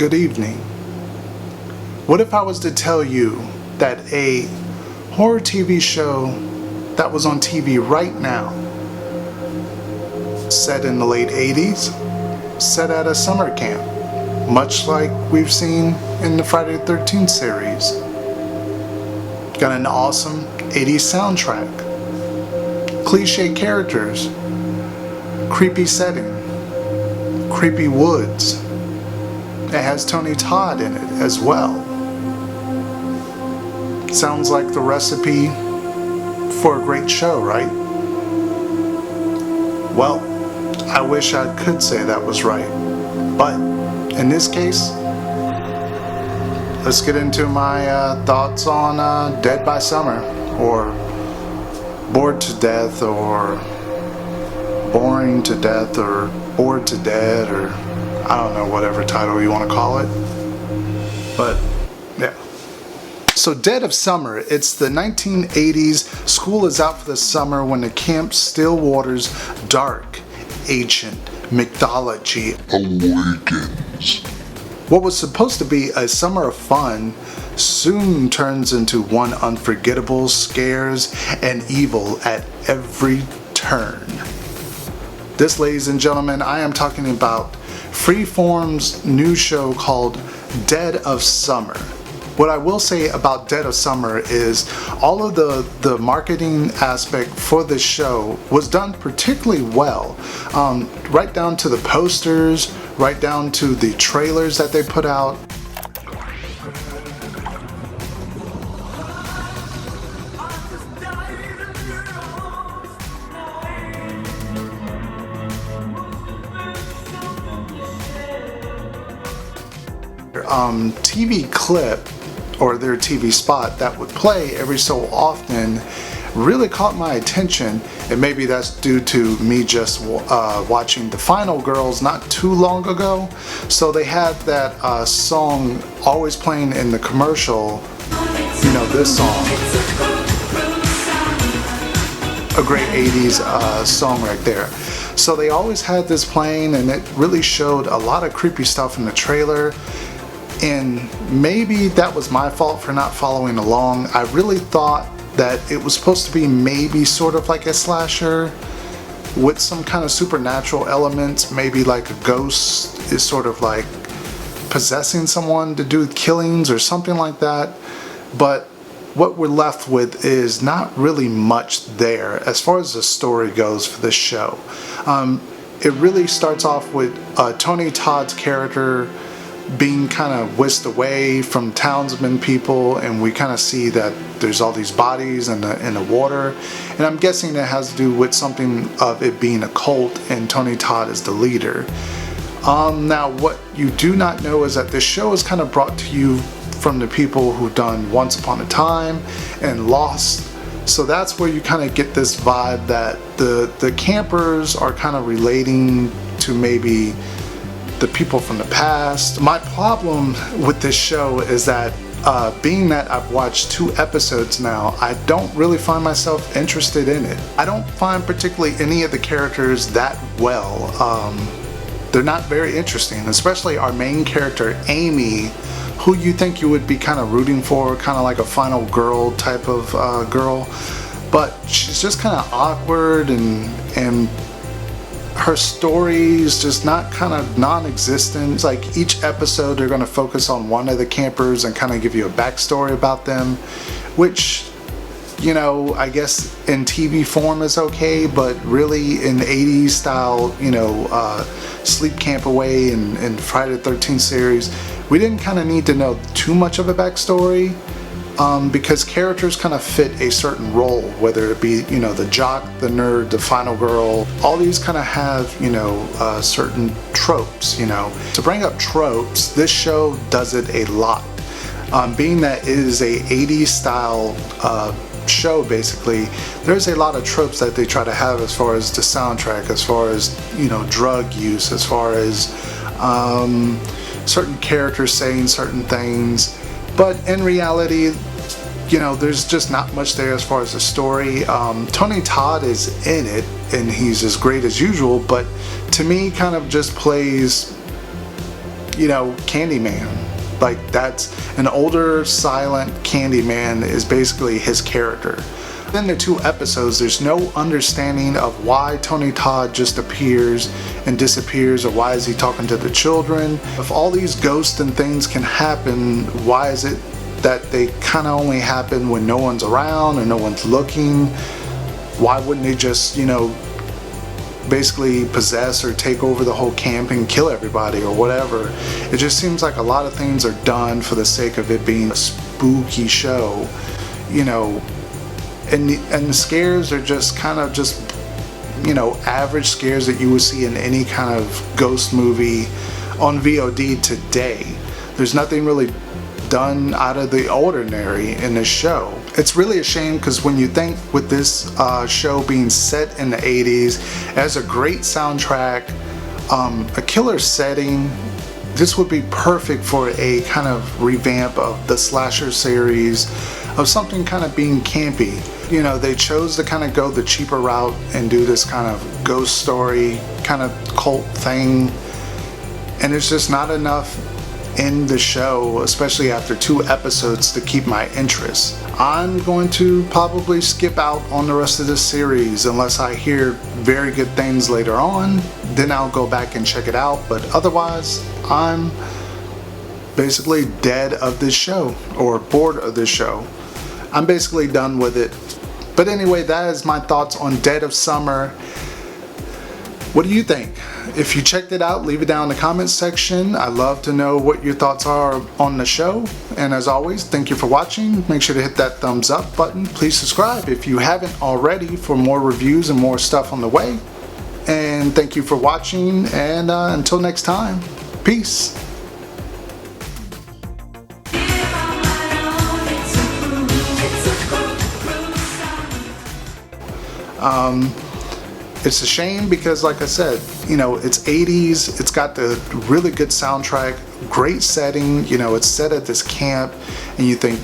Good evening. What if I was to tell you that a horror TV show that was on TV right now, set in the late 80s, set at a summer camp, much like we've seen in the Friday the 13th series, got an awesome 80s soundtrack, cliche characters, creepy setting, creepy woods. It has Tony Todd in it as well. Sounds like the recipe for a great show, right? Well, I wish I could say that was right. But in this case, let's get into my thoughts on Dead by Summer, or Bored to Death, or Boring to Death, or Bored to Dead, or I don't know, whatever title you want to call it. But yeah. So Dead of Summer, it's the 1980s. School is out for the summer when the Camp Stillwater's dark, ancient mythology awakens. What was supposed to be a summer of fun soon turns into one unforgettable scares and evil at every turn. This, ladies and gentlemen, I am talking about Freeform's new show called Dead of Summer. What I will say about Dead of Summer is all of the marketing aspect for this show was done particularly well. Right down to the posters, right down to the trailers that they put out. TV clip or their TV spot that would play every so often really caught my attention, and maybe that's due to me just watching The Final Girls not too long ago. So they had that song always playing in the commercial, you know, this song, a great 80s song right there. So they always had this playing, and it really showed a lot of creepy stuff in the trailer. And maybe that was my fault for not following along. I really thought that it was supposed to be maybe sort of like a slasher with some kind of supernatural elements, maybe like a ghost is sort of like possessing someone to do killings or something like that. But what we're left with is not really much there as far as the story goes for this show. It really starts off with Tony Todd's character being kind of whisked away from townsmen people, and we kind of see that there's all these bodies in the water, and I'm guessing it has to do with something of it being a cult, and Tony Todd is the leader. Now what you do not know is that this show is kind of brought to you from the people who've done Once Upon a Time and Lost, so that's where you kind of get this vibe that the campers are kind of relating to maybe the people from the past. My problem with this show is that being that I've watched 2 episodes now, I don't really find myself interested in it. I don't find particularly any of the characters that well. They're not very interesting, especially our main character, Amy, who you think you would be kind of rooting for, kind of like a final girl type of girl, but she's just kind of awkward, and her story is just not kind of non-existent. It's like each episode they're going to focus on one of the campers and kind of give you a backstory about them, which, you know, I guess in TV form is okay, but really in 80s style, you know, Sleep Camp Away and Friday the 13th series, we didn't kind of need to know too much of a backstory. Because characters kind of fit a certain role, whether it be, you know, the jock, the nerd, the final girl. All these kind of have, you know, certain tropes, you know. To bring up tropes, this show does it a lot. Being that it is a 80s style show, basically, there's a lot of tropes that they try to have as far as the soundtrack, as far as, you know, drug use, as far as certain characters saying certain things. But in reality, you know, there's just not much there as far as the story. Tony Todd is in it, and he's as great as usual, but to me kind of just plays, you know, Candyman. Like, that's an older silent Candyman is basically his character. In the 2 episodes, there's no understanding of why Tony Todd just appears and disappears, or why is he talking to the children. If all these ghosts and things can happen, why is it that they kind of only happen when no one's around or no one's looking? Why wouldn't they just, you know, basically possess or take over the whole camp and kill everybody or whatever? It just seems like a lot of things are done for the sake of it being a spooky show, you know, and the scares are just kind of just, you know, average scares that you would see in any kind of ghost movie on VOD today. There's nothing really done out of the ordinary in this show. It's really a shame, because when you think with this show being set in the 80s, it has a great soundtrack, a killer setting, this would be perfect for a kind of revamp of the slasher series, of something kind of being campy. You know, they chose to kind of go the cheaper route and do this kind of ghost story, kind of cult thing, and there's just not enough in the show, especially after 2 episodes, to keep my interest. I'm going to probably skip out on the rest of this series unless I hear very good things later on. Then I'll go back and check it out, but otherwise I'm basically dead of this show, or bored of this show. I'm basically done with it. But anyway, that is my thoughts on Dead of Summer. What do you think? If you checked it out, leave it down in the comments section. I love to know what your thoughts are on the show. And as always, thank you for watching. Make sure to hit that thumbs up button. Please subscribe if you haven't already for more reviews and more stuff on the way. And thank you for watching, and until next time, peace. It's a shame because, like I said, you know, it's 80s, it's got the really good soundtrack, great setting, you know, it's set at this camp, and you think,